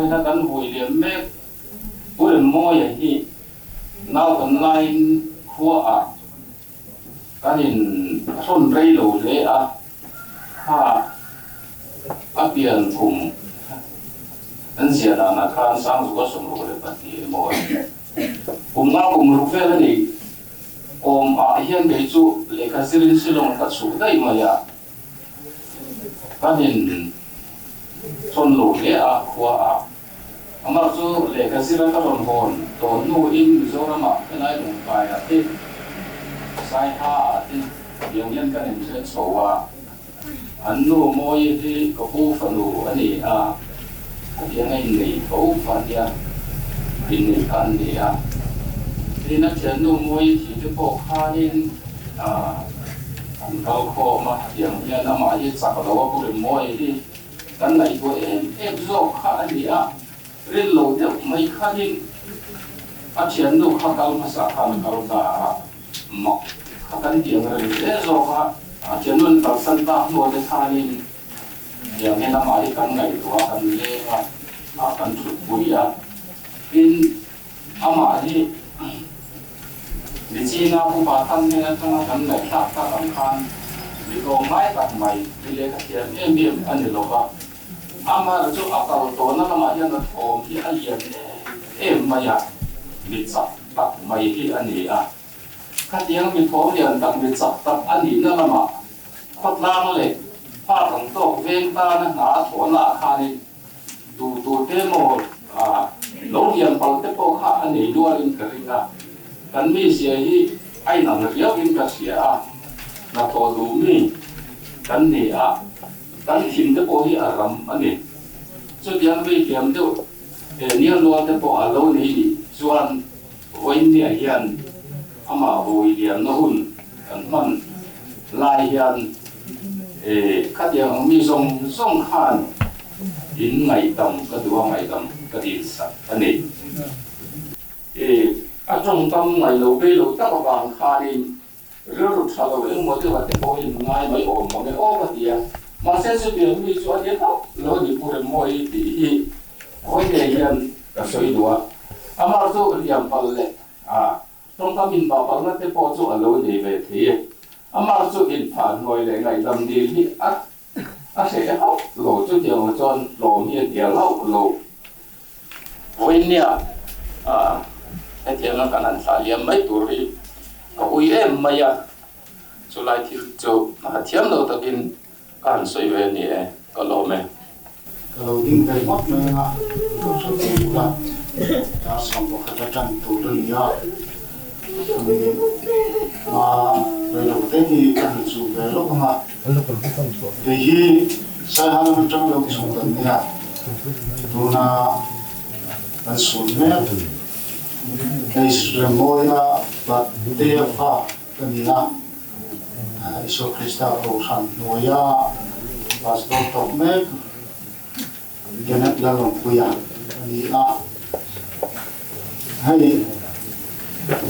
môi na kan vui liam me pure môi hi nào online khua cái nhìn son rây lù lệ biển cùng anh sẽ là khăn sang rồi có sủng lù lệ bát thì mồi cùng ngao cùng rục phê này hiện cái chỗ lệ cái sinh sinh long cái số đây mà ya cái nhìn son lù lệ khua mà chỗ lệ cái sinh cái long hồn tổn nu in rồi mà cái này cũng phải thì sai ha thì nhiều nhân cái này sẽ xấu anh nu môi thì có khu phần nu anh ấy cái ngày này có phần ya bình này phần này thì nó chỉ nu môi thì cái bộ khai lên anh câu khó mà nhiều nhân nó mà như sao đó có môi thì cái này của em rồi khai đi lên lầu được mấy khai lên chỉ nu khai câu mà sao khai câu ta mọc kan tiang ren le zo ha chenun tal san ta no le thani ya me na mai kan ngai to kan le ma kan thu buya in ama hi ni chi na pu ba tan ne na kan ngai ta kan khan ni ko mai tak mai ni le ka tiang em an lo ba ama ro chu akal to na ma ya na om hi a yen em ma ya ni sa tak mai hi ani các tiếng mình phổ liền đặc biệt sắp tập ăn nhịn nó mà phát lang lệ phát thằng tổ viên ta nó ngã thốn lạ khai đi tụ thế một lâu liền bằng thế bộ khác ăn nhịn đua lên cái gì cả cần mi xia hi ai nằm được yếu in cái xia là thổ đủ mi cần nhỉ cần tìm thế bộ hi rầm ăn nhịn cho tiếng vi kiếm đâu nhiều luôn thế bộ lâu này chuan với nhỉ hiền ama vui điểm nó hun man lai hiền các tiếng mi song khan in ngày tầm cái đua ngày tầm cái gì sắc anh ấy trong tâm ngày lâu bây lâu tất cả vàng khan đi rất là sao rồi em muốn cái vật cái bôi ngay mấy ôm mà cái ôm cái gì mà sẽ sự việc mi cho thế đó lâu đi phụ được môi thì khối này hiền cái sợi đua ama rồi điểm phần lệ trong các mình bảo bằng cái bộ chỗ ở lâu để về thì mà chỗ in phản ngồi để ngày tầm đi thì sẽ học lộ chỗ điều cho lộ như điều lâu lộ với nia cái chuyện nó cần phải liam mấy tuổi có uy em mà ya chỗ lại thì chỗ thiếm đâu tập in cần suy về nè có lộ mẹ kalau in cái mất nữa có số tiền là đã xong một cái trận tụ đơn ya mà rồi đầu tiên thì cần chủ về lúc mà thì sai hai mươi trăm đồng xuống tận nhà tôi là cần xuống mẹ đây là môi là và tiêu pha cái gì là Isu Krista cầu sản nuôi và tôi tập mẹ cái này là lòng quý à cái gì là hay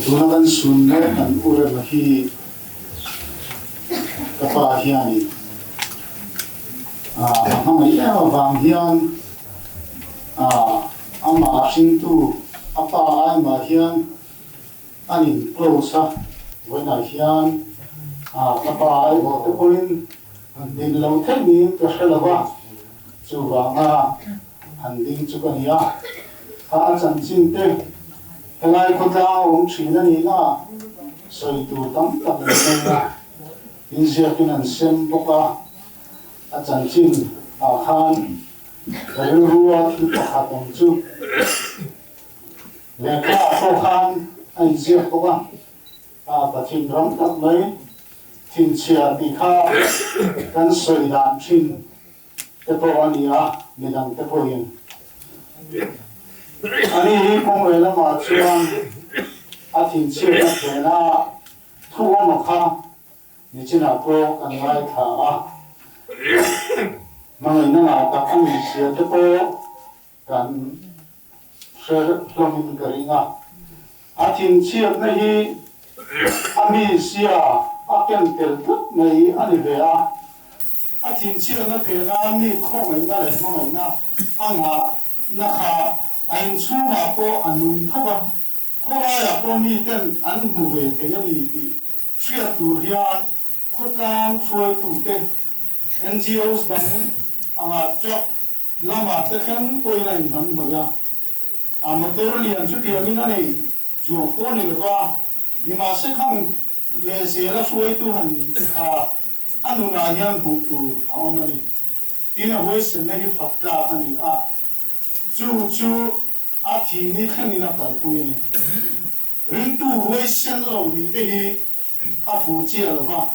tuna kan sunne an ure mahi kapa hiani hamai ema wang hian ama sing tu apa ai ma hian anin close wena hian kapa ai bo te poin din lo the ni ka helawa chu wanga han ding chu kan ya ha chan chin te cái con dao ông chỉ là gì đó soi tu tắm tập lên đây in xe cái này xem bốc chân chín khan cái rùa thì có hạt đồng chú để cả khâu khan anh xe bốc và thìn rắm tập mấy thìn chia bị kha cái soi đàn chín cái bộ anh ấy mình đang cái bộ yên anh ấy không phải là mà chuyện thìn chia cái chuyện là thu mà kha你只能够跟外头mà người nó nào các anh sẽ tiếp tục cần sẽ làm những cái gì à thiên chiết này anh sẽ cái tiền thức này anh về thiên chiết nó về anh không người nó lại mà người nó anh na kha anh chu ma po anun thaba khora ya po mi ten an bu ve te yani ti shia tu hian khotang phoi tu te NGOs dang anga chok lama te khan poi na nam no ya amator lian chu ti ani na nei chuang ko ni lewa ni ma se khang le se la phoi tu han ni a anu na hian bu tu aomani tina hoi se nei fakla ani a chu a thi ni khani na kal pui ni ring tu hoi sen lo ni te hi a fu chi lo ba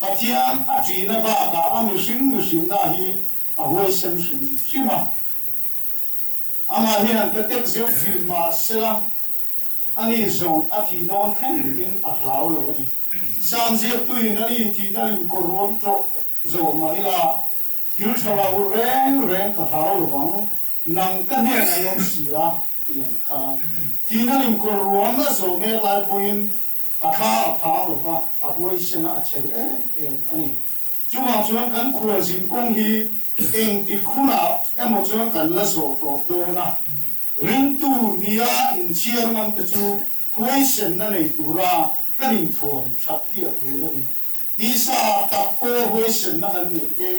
pathian a tri na ba ka a mi hring na hi a hoi sen shima ama hian te tek zeu fil ma sela ani zong a thi don khen in a hlau lo ni san zeu tu in ani thi na in koron to zo ma ila kil thawa reng ka hlau lo bang nang ka ne na yom sia in kha thi na in koron na zo me lai poin a kha a pha lo ba a hoi sen a chel ani chuang chuan kan khua jin kong hi eng ti khuna emo chuan kan la so to na ring tu nia in chiang nam te chu hoi sen na nei tura kan in thon thap ti a tu na ni ti sa ta po hoi sen na kan nei te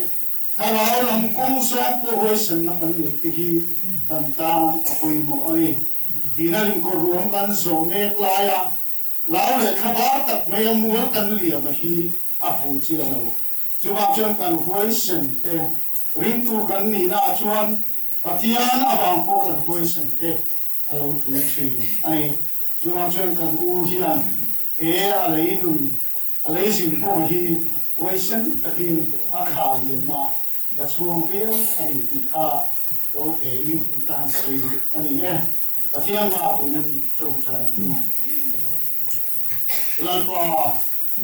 tharau lam kong so po hoi sen na kan nei te hi kan ta a poi mo ani ti na ling ko ruam kan zo me klaya lao le khabar tak me mu kan lia ma hi a fu chi la no chuan chuan kan hoi sen te ring tu kan ni na chuan pathian awang ko kan hoi sen te alo tu chi ai chuan kan u hian a lei nun a lei sin ko hi hoi sen takin a kha li ma da chuang vel ani ti kha to te in kan sei ani pathian ma pu nan chung chan tu lan pa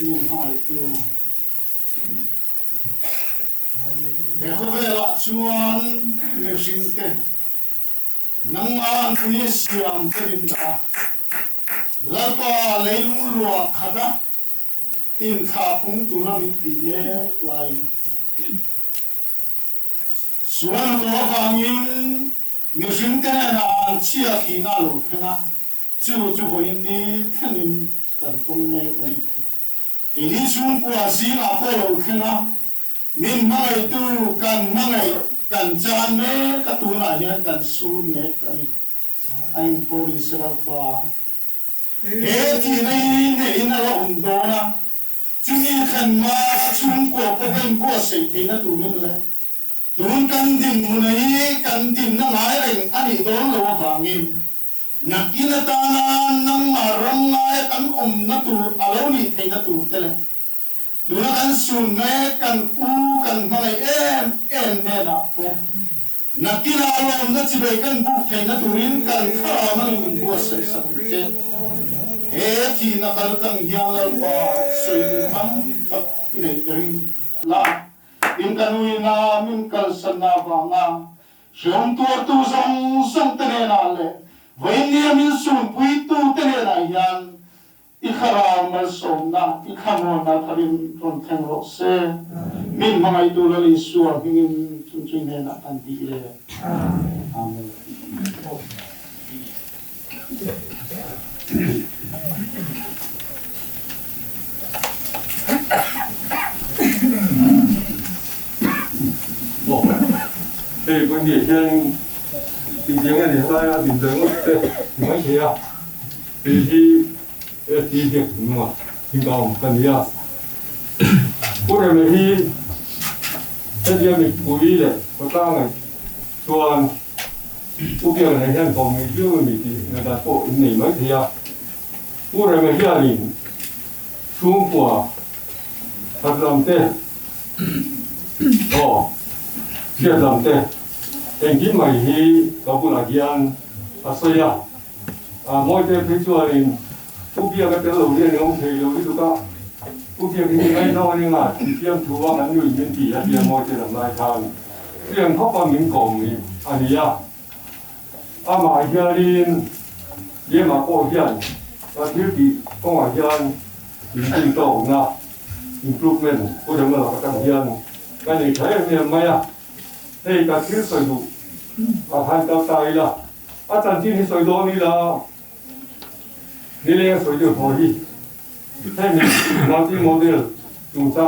ni hai tu Bekovela chuan mi singte nangman puye siam terinda lapa leilung lua khada in kha pung tu na min ti ye lai suan to bangin mi singte na an chia ki na lo thena chu ho in ni khanin kan tong me tai ini chung kwa si na ko lo thena min mangai tu kan mangai kan chan me ka tu na hian kan su me ani anh pori sera pa he thi nei nei na la um do na chumi khan ma chung ko ko ben ko sei the na tu min le tun kan din mu nei kan din na ngai reng ani don lo wangin nakina ta na nang maram ngai kan na tu alo ni the na tu tele tuna kan sun me kan u kan mai em ne na ko nakina alom na chibe kan bu the na turin kan khara man min bu sa sa che thi na kal tang yang la pa soi du tham tak nei ring la in kanui na min kal sana ba nga shom tu song te na le vai ni min sun pui tu te na yan ikhara mal somna ikhamo na tharin ron thang ro se min mangai tu la li suwa hingin chung chung ne na kan ti le amen vấn đề trên tình trạng này sai là tình trạng mấy thế à thì việc mà tình cảm cần gì à có thể là khi cái gì mình cố ý đấy có ta này toàn có việc này hiện phòng mình chưa mình thì người ta có này mấy thế à có thể là gia đình xuống của thật làm tệ chia làm tệ anh chỉ mày hi có một là gian soi à mỗi cái phía trước này phú kia cái đầu tiên ông thầy đầu đi tụi ta phú kia cái ngay đâu anh à tiêm thua vào ngắn người miễn phí là tiêm mỗi cái làm lại thang tiêm khóc vào miếng cổng này anh đi mà gia đình để mà có gian thiếu gì có mà gian thì trình độ na improvement có thể là các gian cái này thấy anh em mấy à đây cả thứ sử dụng han ta tai la a chan chin hi soi do ni la ni le soi do ho hi thế mình nóiที่model chúng ta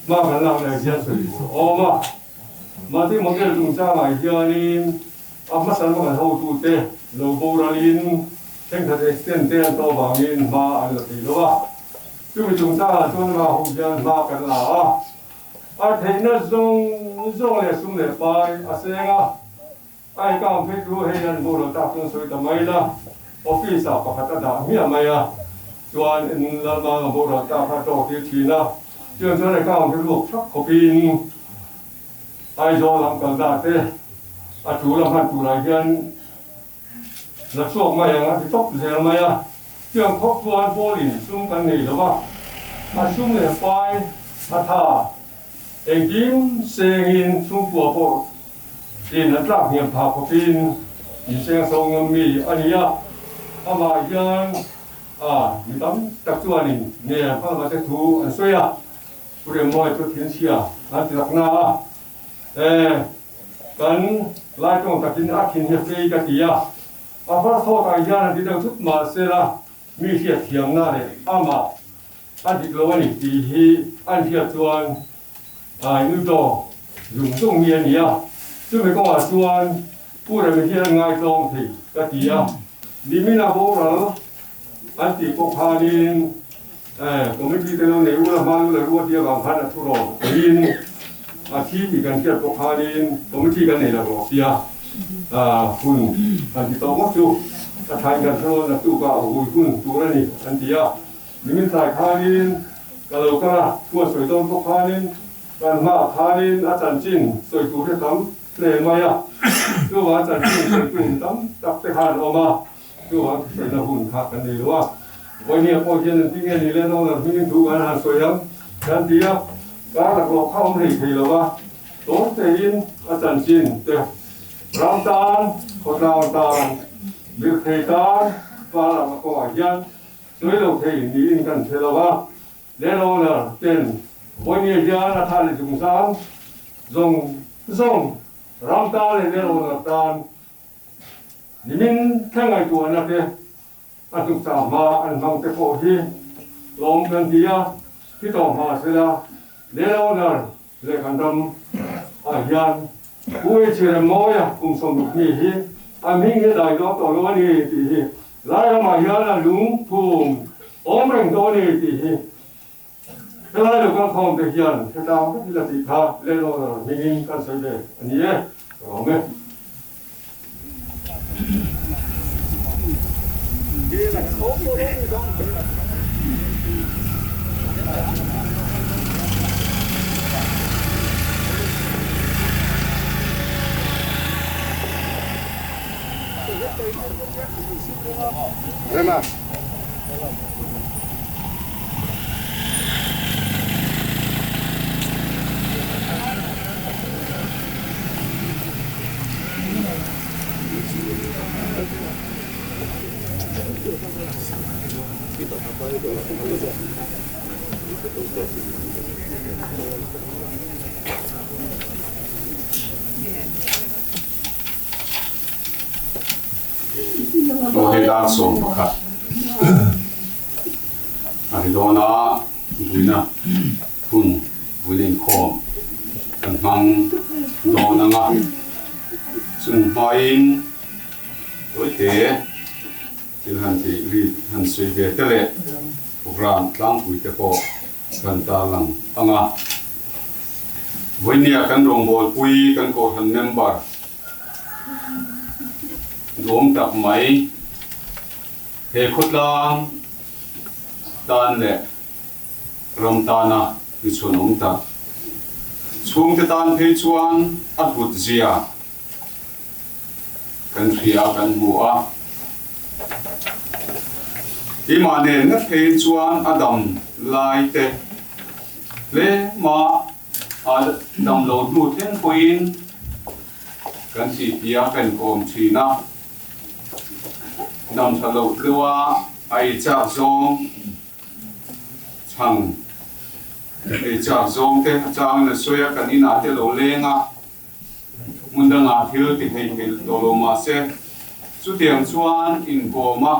mà cái nào này hiện soi màที่model chúng ta này giờ ni mà sản phẩm hậu tu te logo ra in thành thật extend te to vào in mà anh là gì đó chứ chúng ta cho nó hậu giờ mà cái là thấy nó dùng này sung này bài sẽ ai cảm thấy cứ hay là mua đồ tác trong soi tầm ấy là office à có khát đã mi mày chuan in la ma bo ra ta pha to ti thina chuan chuan ai kaung ke luk thak khopin ai zo lam kal da te a chu lam han tu lai hian la chuak mai anga ti top zel mai a chuan khop chuan polin sum kan nei lo a sum le pai a tha engkim sengin sum pu po in a tlak hiam pha khopin in seng song mi ania ama hian mi tắm tập chuan in nè phang ma te thu an soya pure moi chu thian sia an ti lakna kan lai tong takin a khin he fei ka tia a phar tho ka yan ti dang thut ma se la mi hiat thiam na le ama an ti lo ni ti hi an hiat chuan nu do dùng sung mien nia chu me ko a chuan pure me hian ngai tong thi ka tia ni mi na bo ra anh chị có pha đi, có mấy cái tên nếu là mang là ruột dia bằng phát là thu rồi, in, chi thì cần thiết có pha đi, có mấy cái này là ruột dia, hun, anh chị tao mất chú, thay cần thôi là tu cả hồi hun tu ra này, anh chị mình thay pha đi, cái lâu cả, tua sợi tông có pha đi, còn mà pha đi, chân chín, sợi tu cái tấm, để mày tu vào chân chín sợi tu tấm, tập cái hạt mà cứว่าเป็นนักบุญขับกันดีหรือว่าวันนี้พอเย็นที่เงี้ยนี่เล่นน้องมีถูกงานหาสวยยังกันดีอ่ะการหลักหลอกเข้าไม่ถี่หรือว่าตัวเตียนอาจารย์จินเตะรำตาลคนรำตาลบิลเทตาลฟ้าหลักก็ยันสวยเราเทียนดีกันเทลว่าเล่นน้องเนี่ยเป็นวันนี้ยันอาทานจุงสามส่งรำตาลเล่นน้องตาลนี่มันแค่ไงตัวนักเตะอันทุกสามมาอันบางเตะโผล่ที่ลงกันทีอ่ะที่ต่อมาเสียเลี้ยวนั่นเลี้ยกันดำยันกูเชื่อมอยอ่ะกุมสมบุกนี่ฮีอันนี้ได้ก็ต่อวันนี้ทีฮีไล่มายันลุงภูมิอมแรงตัวนี้ทีฮีเวลาเราก็คงจะยันที่ตามที่เราติดท่าเลี้ยวนั่นมีกันเสด็จอันนี้เอาไหมRema. Oke dar som pakat. Aridona buina pun buinin khom kan mang dona nga sun main oi te tin han ti ri han sui ve tele program tlang pui te po kan ta lang anga voinia kan rong bol pui kan ko han member dom tak mai he khutlang tan le rom tana ki chunong ta chung te tan phe chuan a gut zia kan thia kan bua i ma ne na phe chuan adam lai te le ma adam lo nu ten poin kan si pia kan kom china nam thalo lewa ai cha zong chang ai cha zong te chang na soya kan ina te lo lenga mundanga thil ti hei hei toloma se chu tiang chuan in koma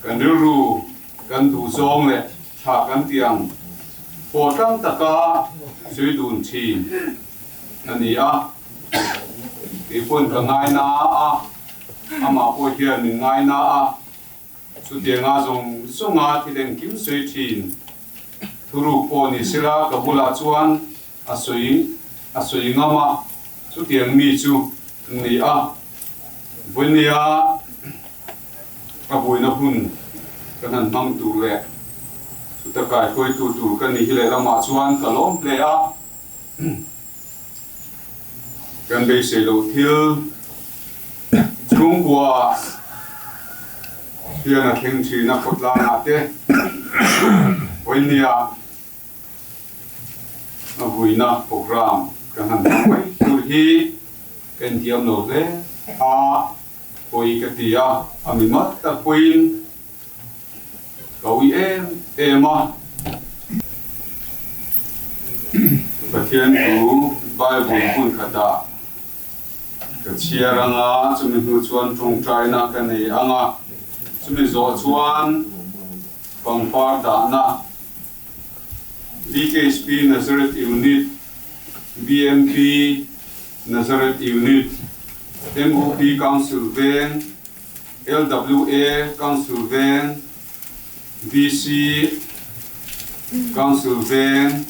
kan ru kan du zong le tha kan tiang po tang taka sui dun chin ani a ipon ka ngai na a ama po hian ni ngai na a chu tianga zong sunga thi deng kim sui chin thuru po ni sira ka bula chuan a sui ngama chu tiang mi chu ni a bunia a buina hun kan han mang tu le chu ta kai khoi tu kan ni hile lama chuan ka lom ple a kan be se lo thil chung kwa hian a theng thi na khotla na te bunia a buina program kan han mai tu hi kan tiam no le a koi ka tia ami mat ta koin kawi ema pathian tu bible kun khata ka chiaranga chumi hu chuan tong traina ka nei anga chumi zo chuan pangpar da na DKSP Nazareth Unit BMP Nazareth Unit MOP Council Van LWA Council Van BC Council Van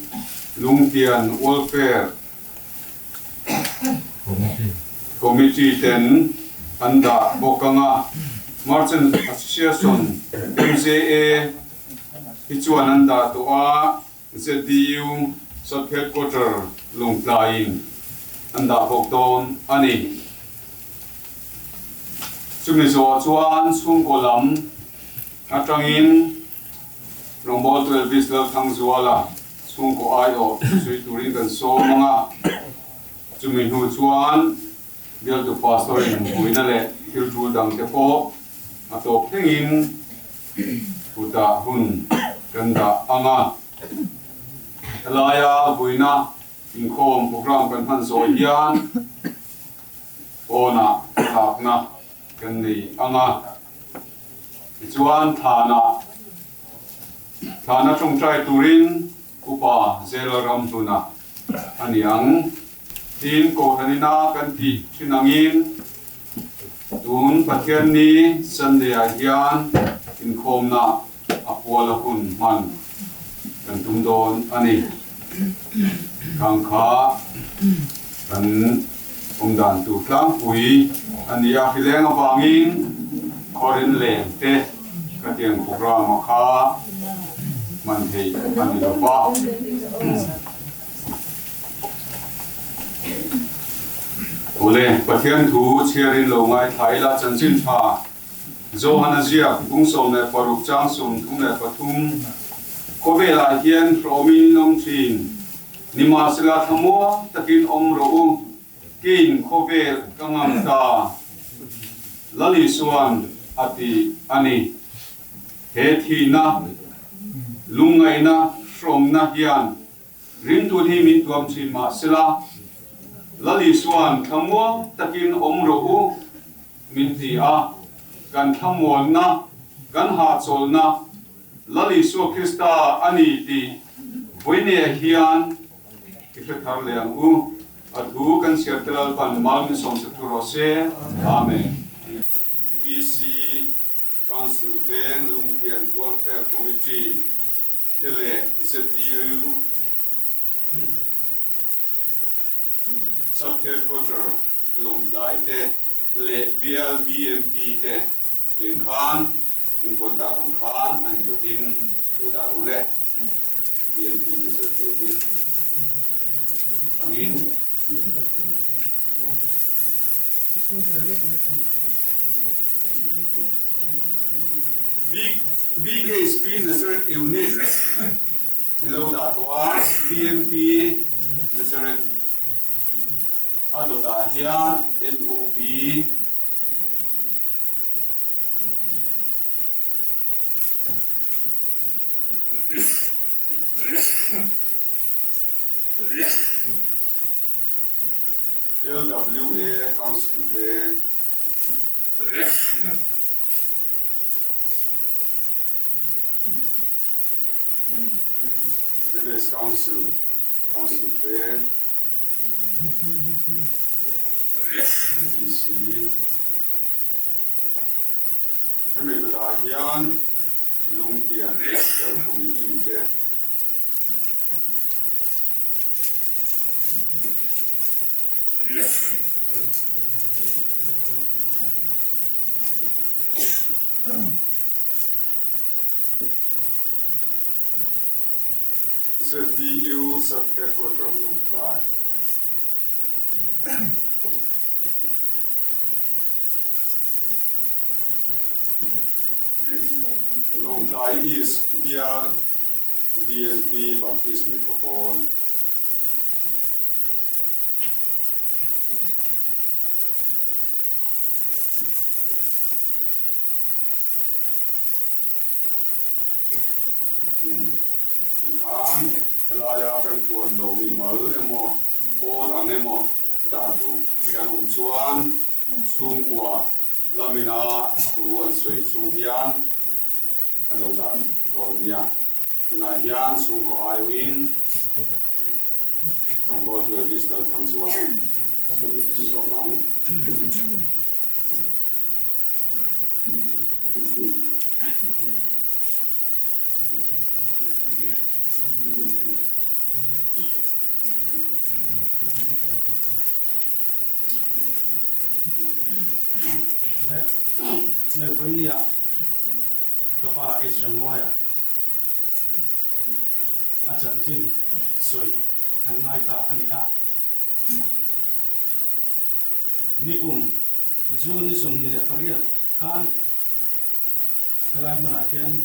Lungtian Welfare Committee ten anda bokanga Merchant Association MCA hichuan anda to a ZDU sub headquarter Lungtlain anda bokton ani sumizo chuan sungkolam atangin Rombol 12 Bisla Thangzuala sungko ayo sui turin kan so mga chumin hu chuan bial to pastor in buina le hiltu dang te po ato thengin puta hun ganda anga alaya buina inkhom program kan han so hian ona thakna kan nei anga chuan thana chung trai turin upa zelaram tuna aniang tin ko hanina kan ti chinangin tun pathian ni sandeya hian in khomna apwala hun man kan tumdon ani kangkha kan umdan tu tlang pui ania hileng awangin korin leng te katiang program kha man hei ani lo pa ole pathian thu chiarin lo ngai thaila chanchin tha Johanna Zia bung som ne paruk chang sum thung ne pathum kobela hian romin nom thin nima sila thamua takin om ro kin kobel kangam ta lali suan ati ani he thina lungai na from na hian rin tu hi min tuam chin ma sila lali suan thamua takin om ro min ti a kan thamon na kan ha chol na lali su Krista ani ti voine hian ifekhar leang u adu kan sertral pan mal ni som saturo se amen BC Council Van Lungtian Welfare Committee tele ZDU sub headquarter Lungtlai te le BLBMP te in khan in konta khan an jotin to darule BMP ne serve angin BKSP Nazareth Unit hello da to BMP Nazareth adota hian MOP council te DC kami ta hian lungtian local community te ZTU subheadquarter Lungtlai. Lungtlai East PL DNP Baptist Microphone. Ikan elaya kan puan lomi mal emo pon anemo dadu kan chuan chung kwa lamina tu an soi chung hian alo dan donia tuna hian chung ko ayo in nongbo tu dis dan thang chuan so mang người với nia các bà ít xem môi à chân chín soi anh ngay ta anh à nipum June ni sum ni le pariat kan kelai mana kian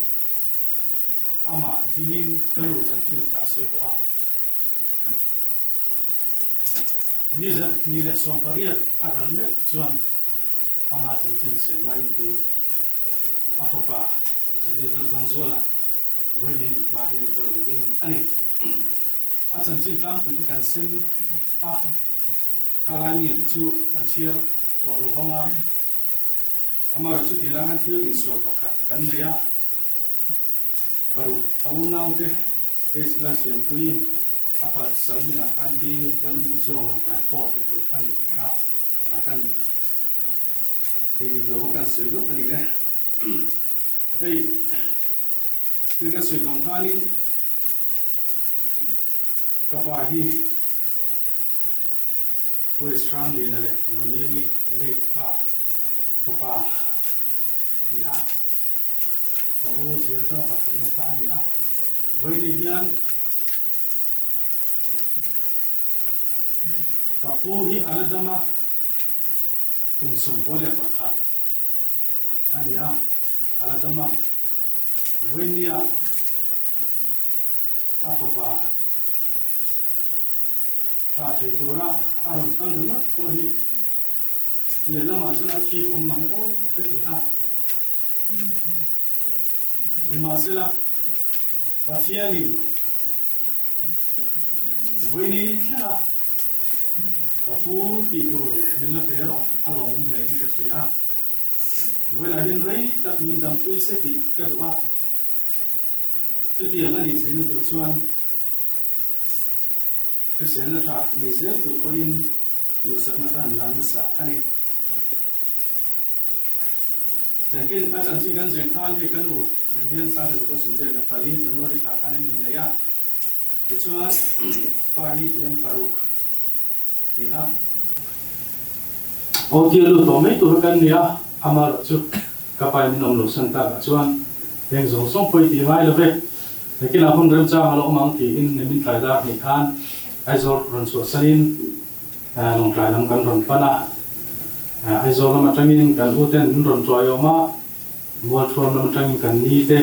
ama dingin kalu chân chín ta soi ko ni le som pariat agal me chuan ama chân chín se ngai ti afopa jadi zang zola với ni ma hian koron ding ani a chân chín tang pu kan sim a kalani chu an chiar to lo honga amara chu tira han thil in sol pakhat kan neya paru aunau te esla siam pui apa sanghina kan bi gan chong pa po ti tu ani ti kha akan ti lo kan sei lo ani ne ei ti ka sui tong khalin ka pa hi cô strong liền là nó liên nghị lệ và thì à và ô chỉ là tao phải tính nó cả nhỉ với này hiền cả phố hi aladama cùng sống qua lệ bậc hạt anh nhỉ aladama với này à và thì tôi ra ăn cơm được mất coi như lấy làm mà cho nó thi không mà ô cái gì à nhưng mà sẽ là và thi anh với ní thế là cả phố thì tôi nên là bé rồi ăn lẩu lấy cái gì à với là hiện thấy đặt mình làm quay sẽ thì cái đồ à cái tiền là gì thế nó tôi chuan cái sen là thà để dễ tụi con in lựa sắc là tan làm sao anh chẳng kinh anh chẳng chỉ cần dành khan thì cái đủ những hiện sáng thì có số tiền là phải liên chúng tôi đi thả khan lên này à thì cho phải đi tìm paru thì à ô tiêu lụt tổ mấy tụi cái này à ama rồi chứ các bạn mình nằm lụt sân ta cả chuan hiện giống sống phơi thì ngay là về thì cái nào không đem ra mà nó mang thì in nên mình phải ra thì khan aizol ron so sanin long trai lam kan ron pana aizol lam atangin kan uten ron toyo ma mual thon lam atangin kan ni te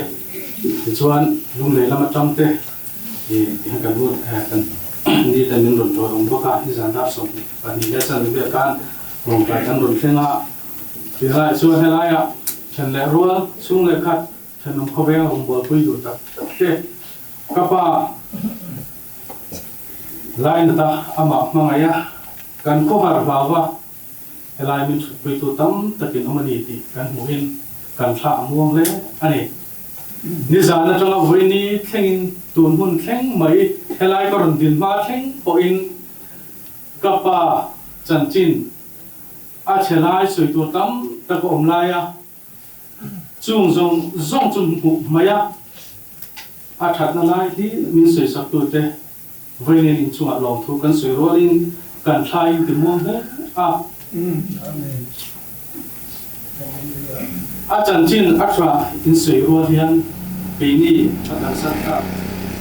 chuan lung le lam atang te kan ut kan ni te min ron toyo boka ni zan dar som pani le san be kan long trai kan ron thenga ti lai chuan helai a chan le rual sung le khat thanom khobe hong bol pui du ta te kapa lain ta ama mangaya kan ko har bawa elai min pui tu tam takin omani ti kan muin kan tha muang le ani ni zana tanga voini thengin tun hun theng mai helai koron din ma theng po in kapa chanchin a chelai soi tu tam ta ko omlaya chung zong chung pu maya a that na lai hi min soi sak tu te voinen in chunga long thu kan soi rolin kan thai ti mo he a chanchin atra in soi ro hian peini akan sakta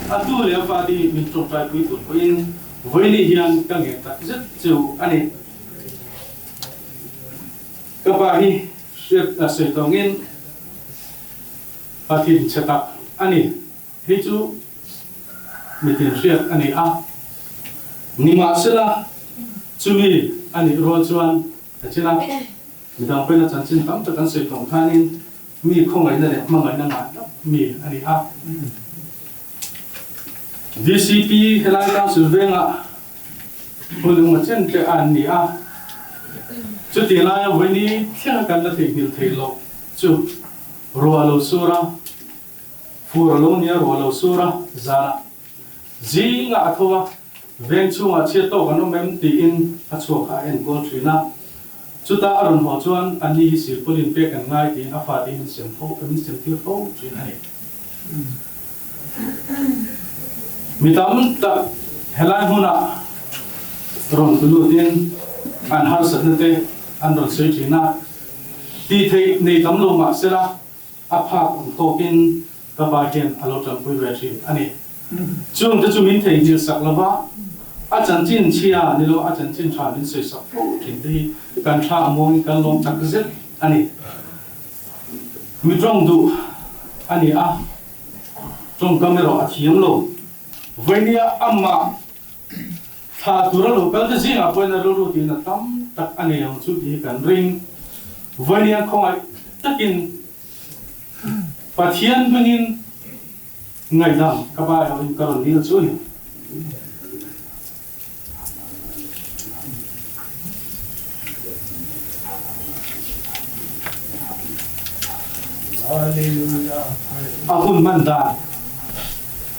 atu le fa di min tro tai pui tu in voini hian ka nge tak zet chu ani ka pa hi shet a se tongin pathin chata ani hi chu mitin shet ani a nima sela chumi ani ro chuan achina midang pena chanchin tam ta kan se tong thanin mi khongai na le mangai na nga mi ani a DCP helai council venga hulung chen te an ni a chu ti lai voini thia kan la thei nil thei lo chu ro sura fur lo nia ro sura zara zinga athowa veng chunga che to kan mem ti in a chu kha en ko trina chu ta aron ho chuan ani hi sir polin pe kan ngai ti a fa ti min sem fo min sem ti fo trina ni mitam ta helai huna ron tulu tin an har satnate an ron sei thina ti thei nei tam lo ma sela a pha kon tokin ka ba hian alo tam pui ve thi ani chung te chu min thei ni sak lawa a chan chin chia ni lo a chan chin tha min sei sak fo thin te kan tha among kan lom tak zet ani mi trong du ani a trong camera a thiam lo venia amma tha tura local te zinga poina ru ti na tam tak ani ang chu ti kan ring venia khongai takin pathian bangin ngai dam ka ba in karon dil chu ni hallelujah ahun manda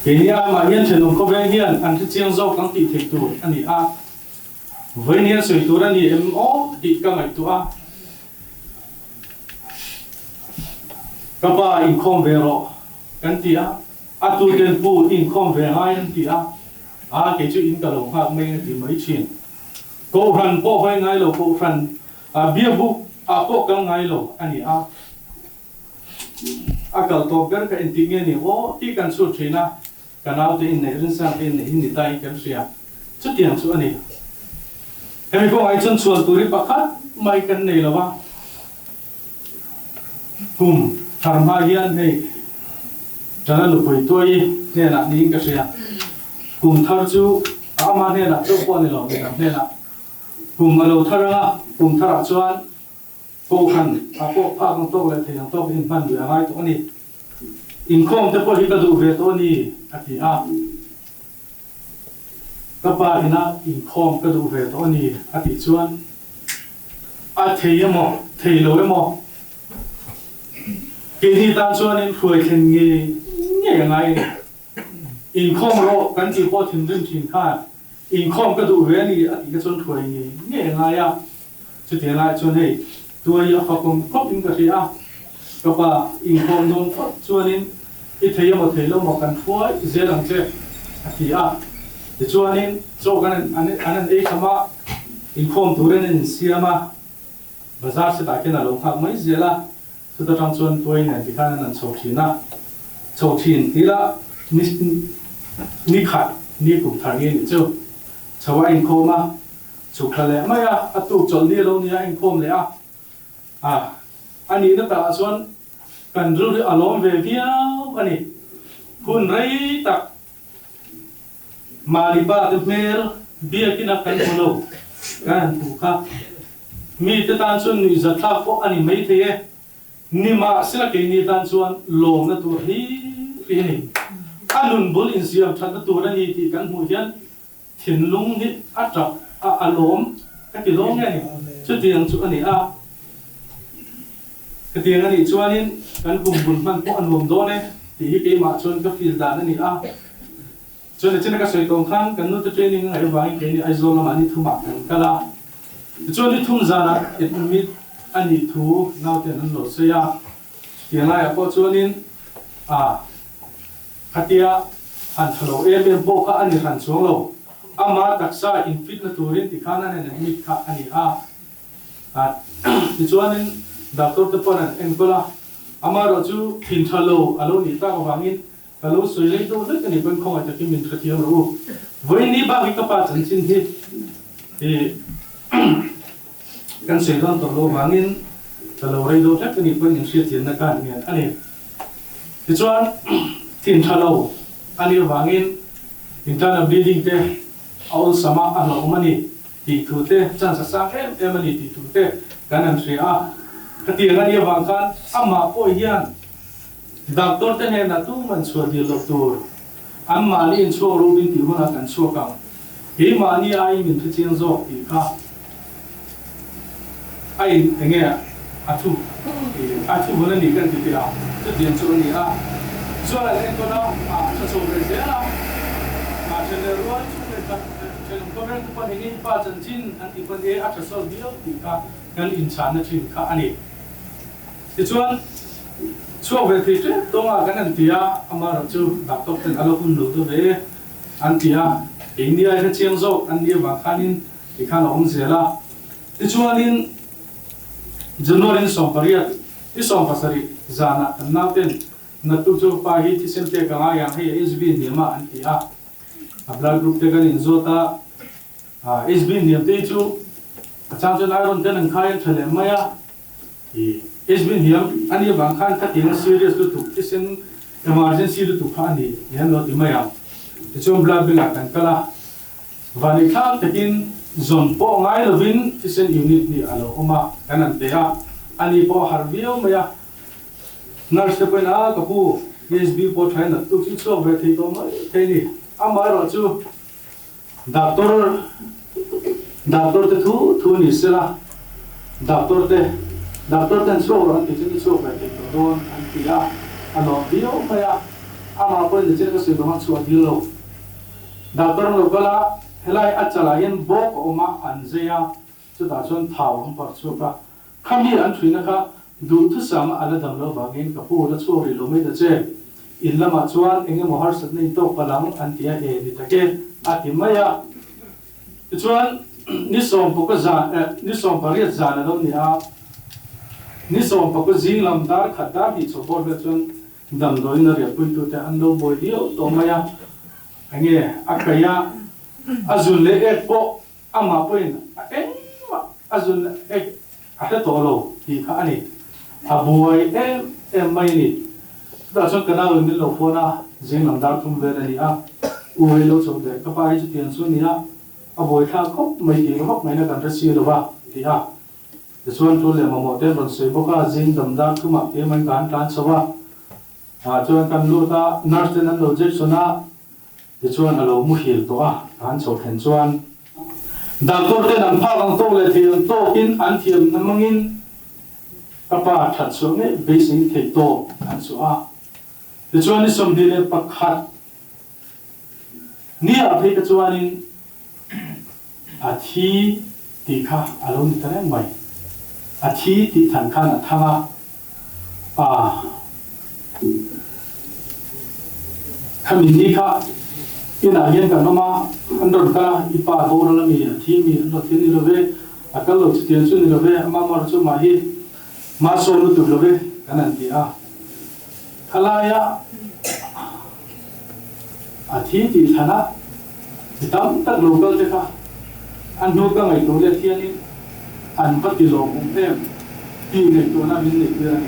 Kenia ma hian thenum ko ve hian an thi chiang zo kang ti thei tu ani a voinian soi tur ani em o ti ka ngai tu a ka ba in khom ve ro kan ti a atu den pu in khom ve hai an ti a ke chu in ka lo ha me ti mai chin ko ran po hoi ngai lo ko ran a bia bu a ko kang ngai lo ani a akal to ber ka in ti nge ni o ti kan su thina kanal te in rin sang in ni tai kan sia chu tiang chu ani hemi ko ai chon chual turi pakhat mai kan nei lawa kum tharma hian hei chana lu poi toi ne na ni ka sia kum thar chu ama ne na chu ko ni lo ne na kum alo thara kum thara chuan ko khan a ko pha ng to le thei to in man du ai to ni in khom te po hi ka du ve to ni ati a ka pa ina in khom ka du ve to ni ati chuan a thei mo thei lo mo ke ni tan chuan in khuai khen nge ngai in khom ro kan ti po thin rin thin kha in khom ka du ve ni ati ka chuan khuai nge ngai a chu te lai chuan hei tua ya fa kom kop in ka ri a ka pa in khom dong chuan in I thei mo thei lo mo kan thuai zelang che ati a ti chuanin cho kan an ei khama in khom turen in siama bazar se ta ken alo khak mai zela chu ta tang chuan tuai na ti khan an chho thina chho thin tila ni khat ni kum thar ni chu chawa in khoma chu khale maya atu chol ni lo ni in khom le a ani na ta chuan kan ru alom ve viau ani hun rei tak maliba te mer bia kina kan holo kan pu kha mi te tan chun ni za tha ko ani mai the ye ni ma sila ke ni tan chuan lom na tu hi ni anun bul in siam that na tu na ni ti kan mu hian thin lung ni atra a alom ka ti long ni chu tiang chu ani a cái tiếng này cho nên kan kum bun man ko an lom do ne ti hi ke ma chon ka fil dan ani a cho nên cái sợi công khăn cái nút training hay vài cái này aizo làm anh thu mặc cái là cho nên thun ra là ít mít anh đi thu nào thì anh lột xe ya tiếng lại có cho nên katia anh thầu em bộ cả anh hành xuống lâu ama taksa infit na turin ti khana na mít cả anh thì cho nên doctor tập anh em có là ama rồi chú tin thalo alo ni ta có vangin kalau suy lấy đâu rất cái này bên không ai cho mình thực hiện rồi với ní ba cái cấp ba chân chính thì kan suy đoán tổ lô vangin kalau lấy đâu rất cái này bên những sự tiền là cái này anh ấy thì cho tin thalo anh ấy vangin internal bleeding te all sama anh lo mani thì thu te chân sa em mani thì thu te cái này suy cái tiền anh ấy vang kan ama oi hian doctor te ne na tu man chua di doctor amma ni in chua ro bin ti hona kan chua ka he ma ni ai min thu chen zo ti kha ai enge athu hona ni kan ti ra tu dien chu ni so la len ko na cha so re se la chen le ro chu le ta chen ko ren ko ni pa chen chin an ti pan e cha so dio ti ka kan in chan na chin kha ani ti chuan chua về thì thế tôi mà cái này thì mà rồi chú đọc tốt thì alo cũng đủ về anh thì India cái chiang dâu anh đi vào khanin thì khan ông gì là thì chú anh January song period thì song pasari zana nào tên na tu chú pa hi thì xem cái cái yang hay SB niệm mà anh thì blood group cái này zota SB niệm thì chú chang cho iron tên anh khai chale maya thì SB hiểm anh ấy bằng khăn các tiếng serious tu kisen emergency tu khăn đi hiện lo tìm mày thì trong blood bill kan kala và ni khang takin zone po ngai lovin kisen unit ni alo oma kanan te anh ấy po harvio maya nurse pe na kapu SB po thain na tu chi so ve thi to mai thế ni ama ro chu doctor te thu ni sela doctor ten so ran ti ni so ba ti don an ti ano dio maya ama ko ni chen ko se ma chu dio doctor no kala helai achala yen bo ko ma anzeya chu da chon thau hom par chu ka khami an thuina ka du thu sam ala dam lo bagin ka pu la chu ri lo me da che in lama chuan enge mo har sat nei to palang an tia e ni take ati maya chuan ni som po ka za ni som pariat za na lo ni ni som pa ko jing lam dar khata bi chobor be chun dam doi na re pui tu te an do boy dio to maya ange akaya azul le ek po ama poin ma azul ek ate to lo ti kha ani aboy em mai ni da chon kana ni lo phona jing lam dar tum ve ni uwe lo chok de ka pai chu tian su ni aboy kha khop mai ti khop mai na kan ra si lo ba ti the chuan tu le mamo te ron sei boka jing dam da khuma te man kan tan sawa chuan kan lu ta nurse ten an lo jek sona the chuan alo mu hil to kan chho khen chuan doctor ten an pha ang to le thil to in an thiam namangin kapa that chu nge basic thei to kan chu the chuan ni som dile pakhat ni a phei ka chuanin thi ti kha alo ni tareng mai athi ti than khan athanga khamin ni kha ina hian kan ma andon ka ipa bo la mi athi mi andon tin ni love akal lo chitian su ni love ama mar chu ma hi ma so lu tu love kanan ti khalaya athi ti thana tam tak local te kha an no ka ngai to le thianin an bắt đi rồi cũng thêm thì này tôi làm những việc này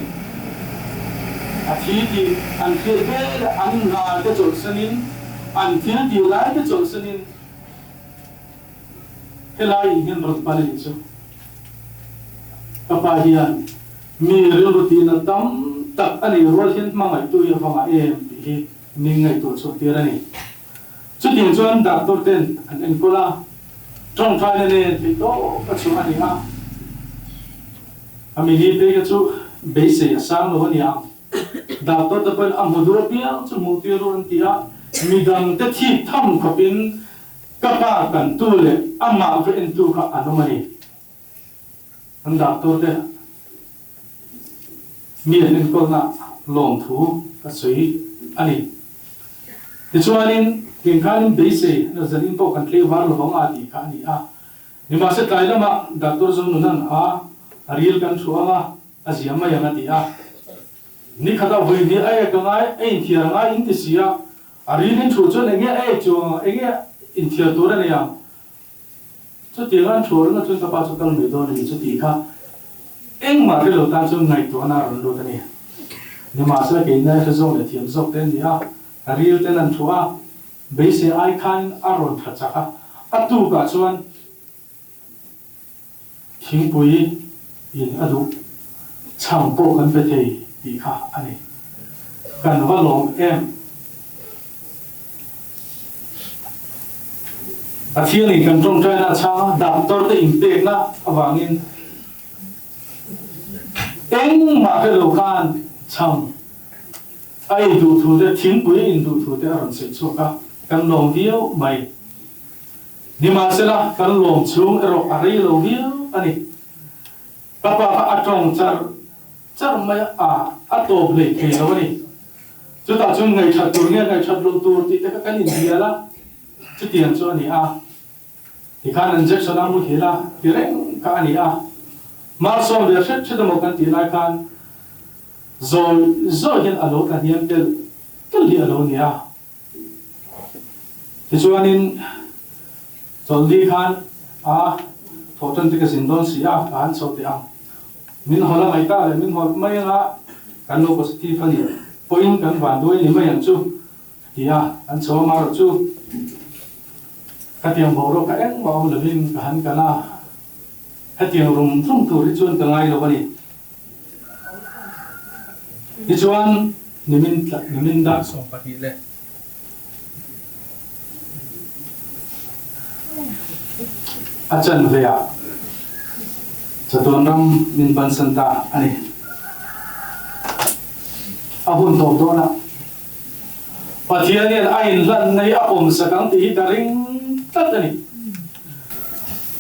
thì anh kia về là anh là cái chỗ sân anh kia thì lại cái chỗ sân cái lại hiện vật bao nhiêu chứ các bạn hiện mi rồi thì nó tắm tập anh ấy rồi hiện mang ngày tôi vào ngày em thì mình ngày tôi số tiền này chút tiền cho anh đặt tôi tên anh cô la trong trái này thì tôi có số anh ấy ami ni pe chu base sang lo nia doctor ta pen amudur pia chu mutir ron tia midang te thi tham khopin kapa kan tu le ama ve en tu kha anomani anda to te mi en ko na lom thu ka sui ani ti chuanin king khanin beise no zanin to kan tle war lo nga ti kha ni a ni ma se kai lama doctor zon nunan a ariel kan chuanga aziama yang ati a ni khata voi ni ai ka ngai ai thia ngai in ti sia ariel chu chu ne nge ai chu nge in thia to ra ne ya chu ti ran chu na chu ka pa chu kal me do ni chu ti kha eng ma ke lo tan chu ngai to na ron do ta ni ni ma se ke na se zong le thiam zok ten ni a ariel ten an chua beise ai khan aron tha cha atu ka chuan thingpui in adu champo kan pe thei ti kha ani kan va long em a thian in kan trong trai na cha doctor te in te na awangin eng ma ke lo kan cham ai du thu de thingpui in du thu te aron se chu ka kan long viau mai ni ma se la kan long chung ero ari lo viau ani papa atong char mai a to ble ke lo ni chu ta chung ngai that tur nge ngai that lo tur ti te ka kan in dia la chu tian chu ani a ti khan injection amu hela ti reng ka ani a mar som de chet chet mo kan ti lai khan zo hin alo kan hiam tel li alo ni a ti chuanin toldi khan a thotan ti ka sindon sia kan so ti ang min hola mai ta le min hol mai nga kan lo positive ani point kan van doi ni mai ang chu tia an so ma ro chu ka tiang bo ro ka eng ma le vin ka han kana ha tiang rum thum tu ri chuan ka ngai lo bani ti chuan nimin da so pa hi le achan veya chatonram min ban santa ani ahun to do na pathian ain lan nei apom sakang ti daring tatani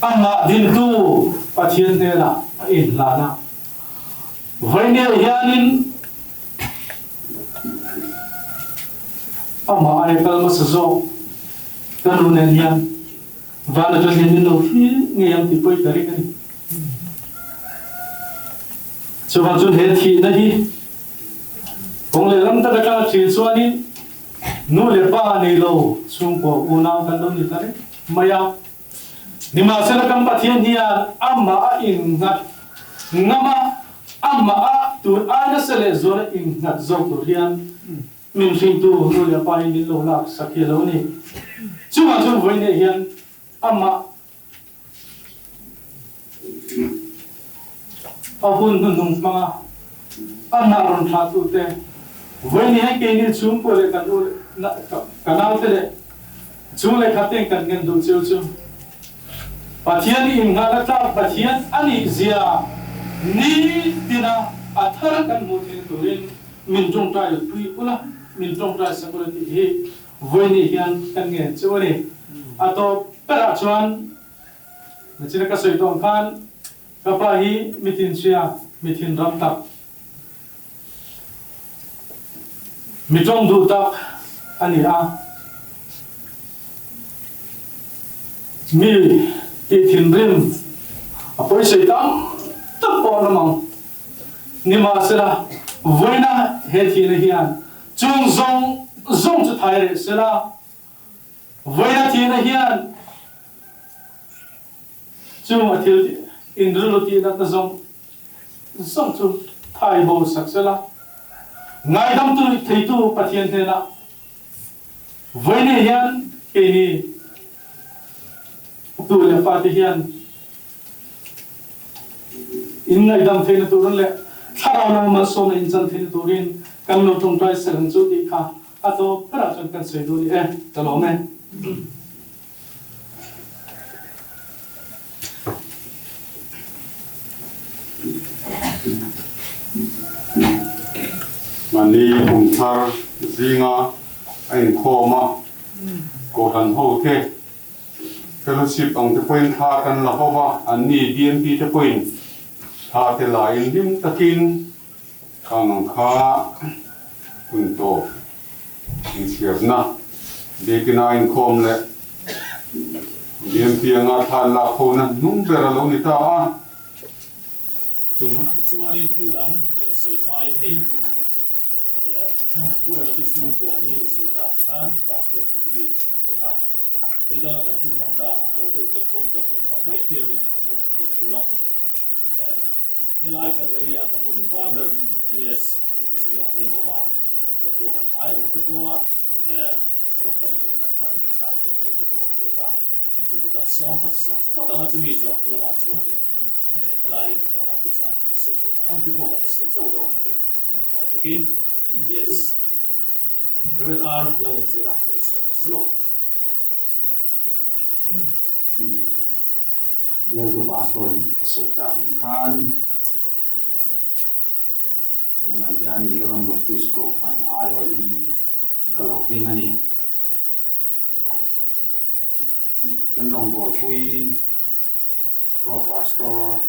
anga din tu pathian ne la in la na vaine yanin ama ai kalma sazo kanunen yan vana jo hin no hi ngeyam ti poi kari kari chuan chun he thi na hi kong le ram ta ka chi chuani nu le pa nei lo chung ko una kan do ni tare maya ni ma se la kam pathian hi amma a in ngat ngama amma a tu ana se le zora in ngat zok tu rian min sing tu nu le pa ni lo la sakhe lo ni chuan chun voi ne hian amma ahun nung mga anaron thatu te voi ni ha ke ni chung ko le kan u kanal te le chung le khateng kan ngen du chu chu pathian ni im ngala ta pathian ani zia ni tina athar kan mu the turin min jong trai pui ula min jong trai security he voi ni hian kan ngen chu ni ato para chuan machina ka soi tong khan kapa hi mitin sia mitin ram tak mitong du tak ani a mi ti thin rim apoi sei tam tak po namang ni ma sela voina he thi na hian chung zong chu thai re sela voina thi na hian chung athil indruluti na zong chu thai bo saksela ngai dam tu thei tu pathian the na voine hian ke ni tu le fa ti hian in ngai dam the na tu ron le tharau na ma so na in chan the tu rin kam no tung trai serang chu ti kha ato para chan kan sei du ni talo me mani umthar zinga anh khô mà cô thần hậu thế fellowship ang te point tha kan la hova an ni DMP te point tha te la in lim takin kang kha kun to in siap na de kina in khom le DMP anga tha la kho na nung bera lo ni ta a chuan in thil dang kan soi mai hi pura na tisu ko ni soita khan pastor family ya ida kan hun handa na lo de ke pon ka no mai thil ni lo ke ulang helai kan area kan hun father yes that is ya he oma the to kan ai o te boa to kam tin kan han sa so te bo ni ya chu ka som pas sa pota na chu mi so la ma chuan in helai ka ma tu sa se tu na ang te bo kan se so do ani o te kin yes Reverend R. Lang Zira so slow dia tu pastor sekarang kan kemudian dia orang baptis kau kan ayo in kalau dengan ni kan orang buat kui pro pastor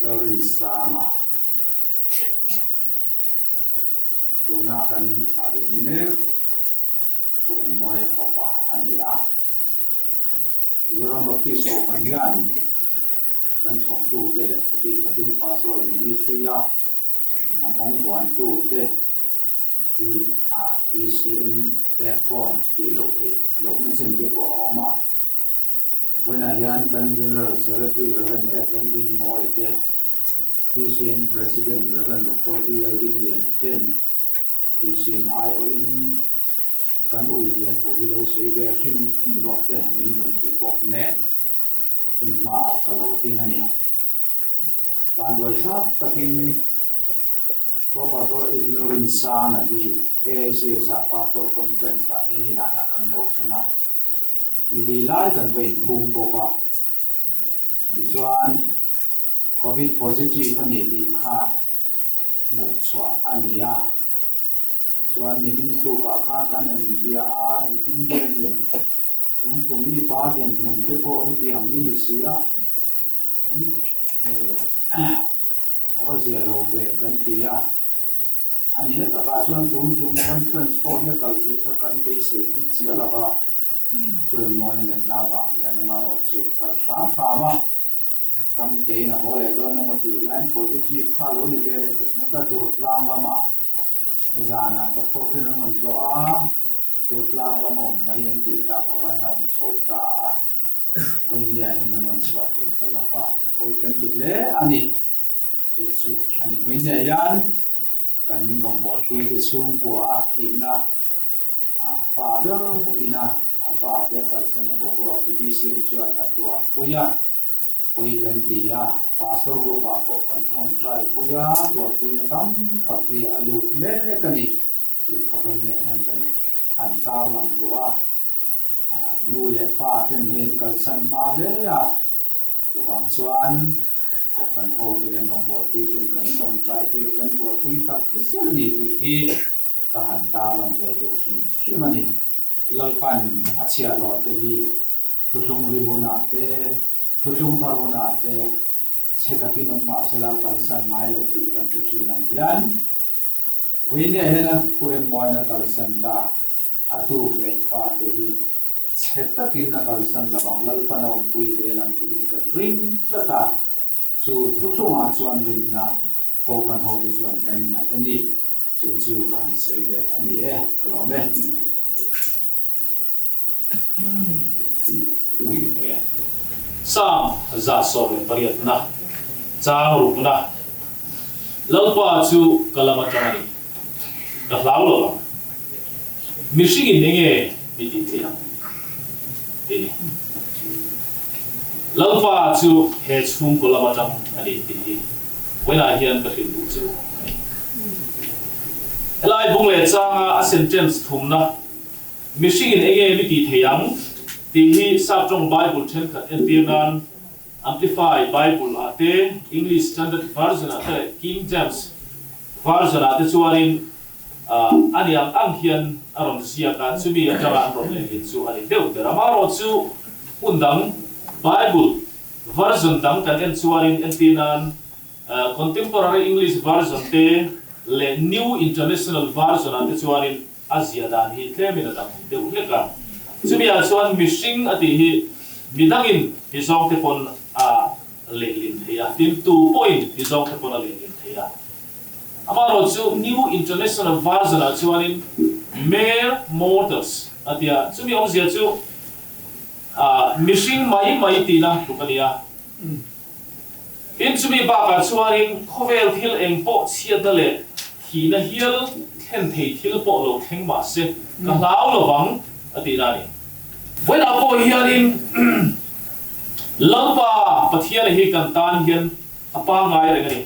lalu sama gunakan alimer puren moe papa adia orang baptis kau panjang kan chong tu de le bi kapin pastoral ministry ya among buan tu te di BCM backbone di lo na sem te po oma when I yan kan general secretary Reverend FM din mo te BCM president Reverend Dr. Bilal Dingian ten BCM IO in kan ui dia tu hilo sei ve sim ro te min ron ti pok nen ma kalau tinggal ni, bantuan sah takin Profesor Ignorin sana di AIC sa Pastor Conference sa ini nak kan lo sana nilai kan bain pung popa ituan COVID positif ni di kha mukswa ania ituan nimin tu ka kan ni bia a tinggal ni untuk mi bagian muntepo itu yang ini sia, apa sih lo ganti ya, ini tak kasuan tunjuk conference for dia kalau kita kan basic pun sia lah bah, bermain dan nama yang nama roju kalau sama, kami tena boleh tu nama lain positif kalau ni bela itu kita tu lama, zana doktor tu nama doa. Tulang lama mayan kita kawan orang sota wajah yang non suatu terlalu poikan tidak ani susu ani wajah yang kan nombor kui sungguh akhirnya father ina apa dia kalsen bawa BCM cuan atua puya poikan dia pastor group apa kan tong try puya tua puya tam tapi alu le kani kawan yang kan hantar lang doa nule pa ten hen kal san pa le ya tuang suan ko kan ho te long bo kui kan tong trai kui kan tua kui tak kusel ni hi ka hantar lang le do si mani lalpan achia lo te hi tulung ribona te tulung tarona te chetakin on ma sala kal san mai lo ki kan tu nam yan wini hena pure moina kal san ka atu le fa te hi cheta kin na kal san labang lalpana pui de lang ti ka ring plata chu thu ma chuan ring na ko kan ho de chuan kan na tani chu ka han sei de ani lo me sa za so le pariat na cha ru na lalpa chu kalamatani da lawo Michigan nenge biti ya lalpa chu he chung ko lamatang ani ti wena hian ka hin du chu elai bung le changa a sentence thumna Michigan ege biti theyang ti hi sabjong Bible then khat etian Amplified Bible ate English Standard Version ate King James version ate chuanin aniang ang hian aron zia ka chumi atanga ron le chu ani deu te ramaro chu undang Bible version dang kan en chuanin entinan contemporary English version te le New International Version ate chuanin Asia dan hi tlemin atang deu leka chumi a chuan mishing ati hi midangin hi song te pon le lin theya tin 2 point hi song te pon le lin theya amaro chu New International Version a chuanin mere mortals atia chumi ong zia chu mishing mai tina tukania in chumi ba ka chuanin khovel thil eng po chiata le thina hial khen thei thil po lo theng ma se ka lau lo wang atina ni when apo hianin lampa pathian hi kan tan hian apa ngai rengani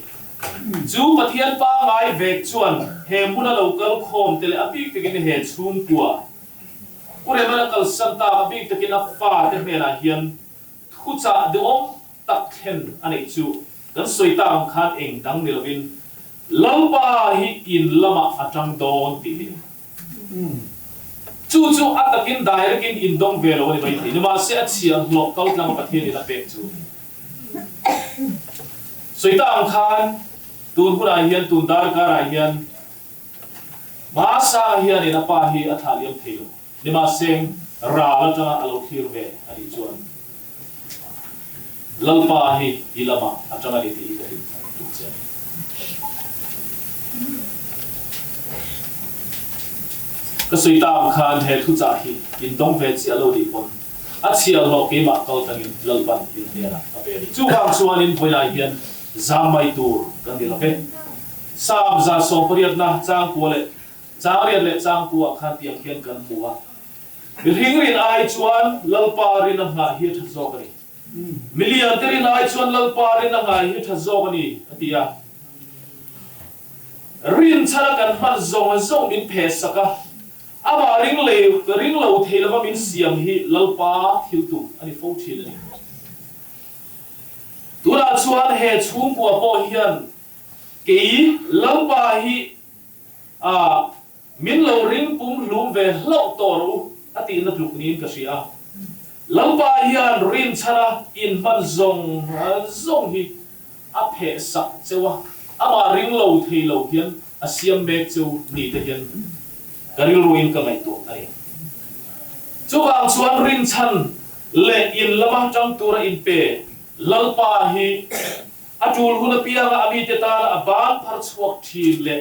chu pathian pa ngai vek chuan he muna local khom tele apik tekin he chhum kwa ure mana kal santa apik tekin a fa te mena hian thucha de om tak khen ani chu kan soita ang khan eng dang nilovin lampa hi in lama atang don ti chu atakin directin in dong velo ni bai ni ma se achia local lang pathian ila pek chu soita ang khan tun pura hian tun dar kara hian masa hian ina pa hi athaliam thelo ni ma seng ra la tanga alo thir ve ani chuan lalpa hi ilama atanga ni ti ka tukche ka soita ang khan he thu cha hi in dong ve chi alo di pon achia lo ke ma kal tangin lalpan in hera aperi chu bang chuan in voila hian zamai tur kan di loke sam za so pariat na chang ku le chang le chang ku khan tiang hian kan buwa ring rin ai chuan lalpa rin na hi tha zo kani million terin ai chuan lalpa rin na hi tha zo kani atia rin chala kan man zo min phe saka ama ring lo thela min siam hi lalpa thil tu ani fo thil ani tura chuan he chhum pu po hian ke lalpa hi min lo ring pum hlum ve hlo toru ati na tluk nin ka sia lalpa hian rin chara in man zong hi a phe sak chewa ama ring lo thelo hian asiam mek chu ni te hian karil ruin ka ngai to ai chuwang chuan rin chan le in lama tang tura in pe lalpa hi atul huna pianga ami te ta abang phar chuak thin le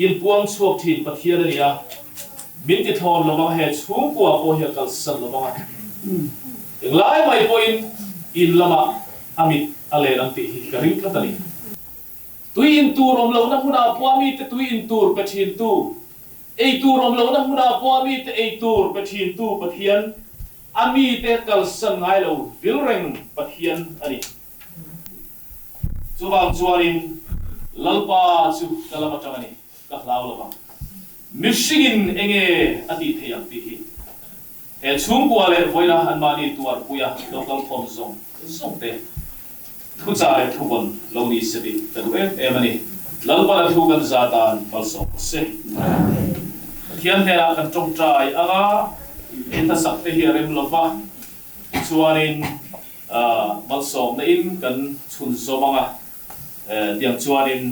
in puang chuak thin pathian ania min ti thon lama he chhung kwa po he kal san lama englai mai point in lama amit ale nang ti hi karing ka tani tui in tur om lo na huna puami te tui in tur pathin tu ei tur om lo na huna puami te ei tur pathin tu pathian ami te kal san ngai lo vilreng pathian ani chuwang chuanin lalpa chu kalama tangani ka hlau lama mishingin enge ati theyang ti hi e chung kwa le voila hanmani tuar puya local form zong te thu cha le thu bon lo ni se ti ta du emani lalpa la thu kan zatan balso se khian he kan trong trai anga in ta sak te hi rem lova chuanin balsom na in kan chun zo manga tiang chuanin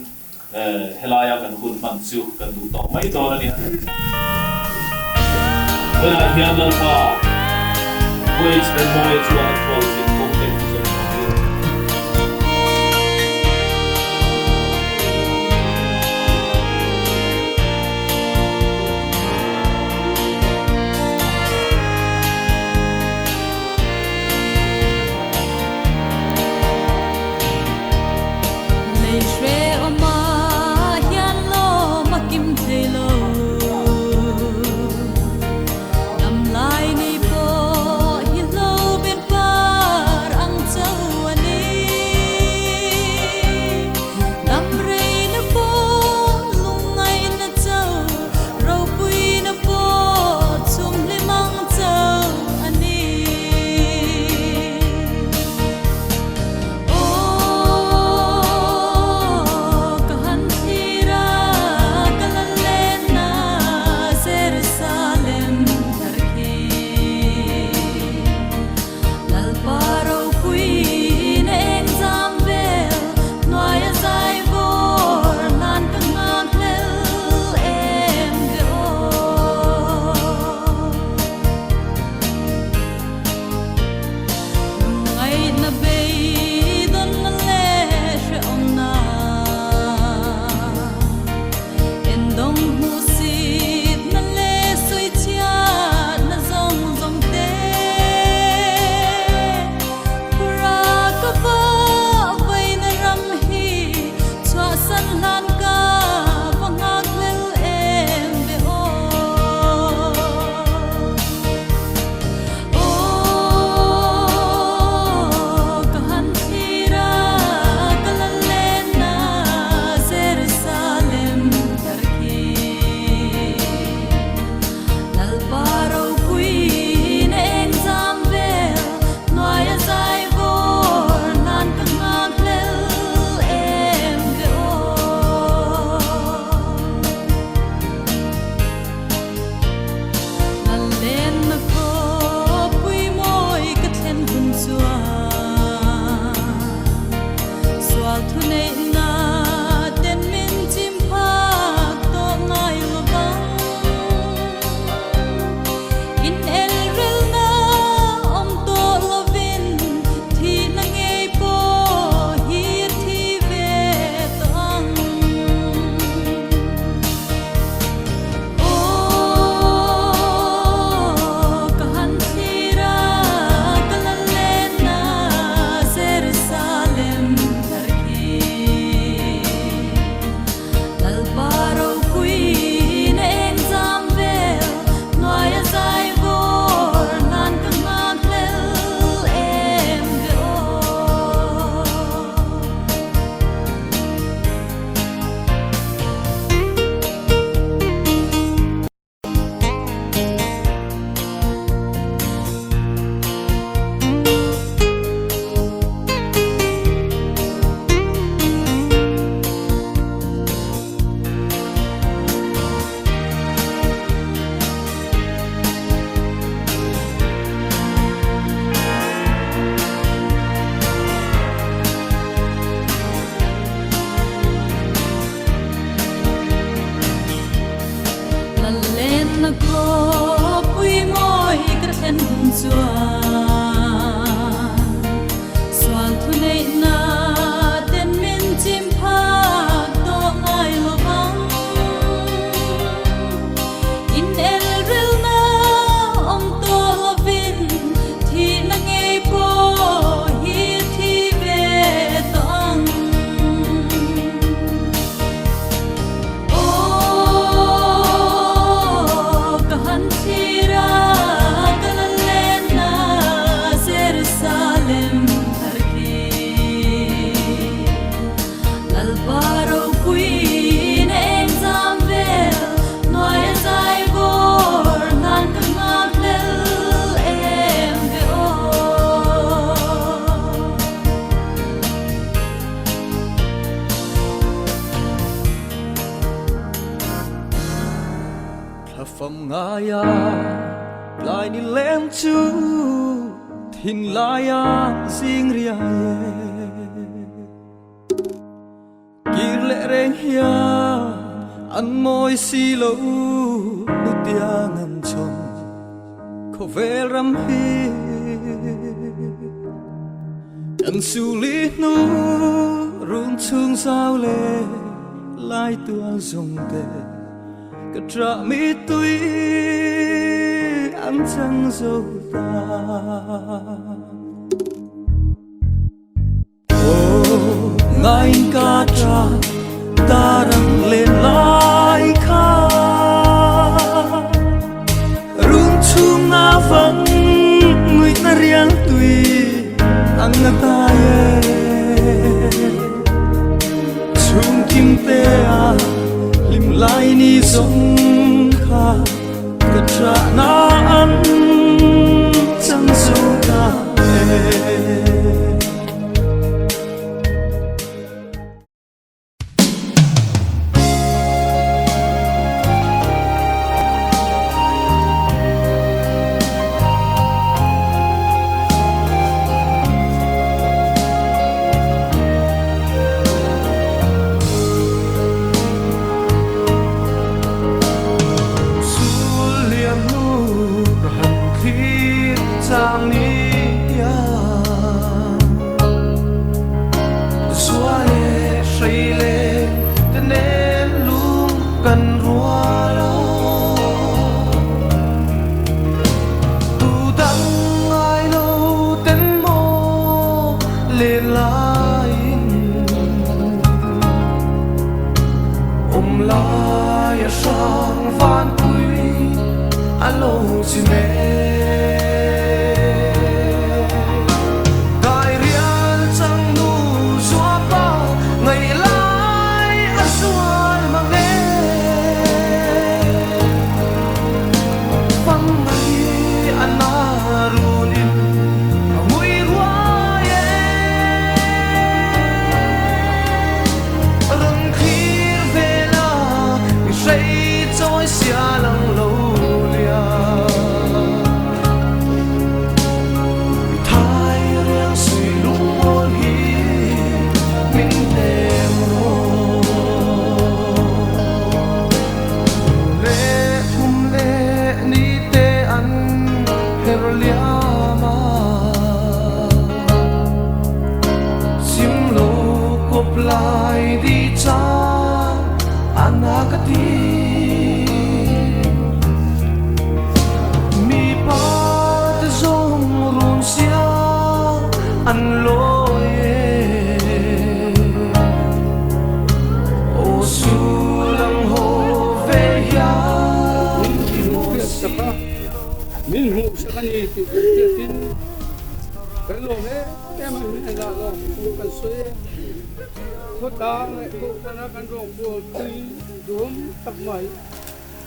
helaya kan hun man chu kan du to mai to na ni when I hear the bar which the boy chuan close in context Nam lai ni po hi lo bet ba Phẩm ngaya lại ni lem chu thìn laya sing ria kir le reng hia an moi si lo nu tia ngam chom ko vel ram hi an su li nu run chung sao le lai tuang zong te cái tra mi tuy anh chẳng dâu ta ngày ca tra ta đang lên lại kha rung chung na vắng người ta riêng tuy anh ta ye chung kim te à lim lai ni sông kha cái tra na ăn chẳng dâu ta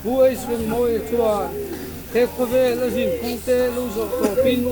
Buổi xuân môi chuan, thế có về là gì cũng tê lưu dọc tổ pin.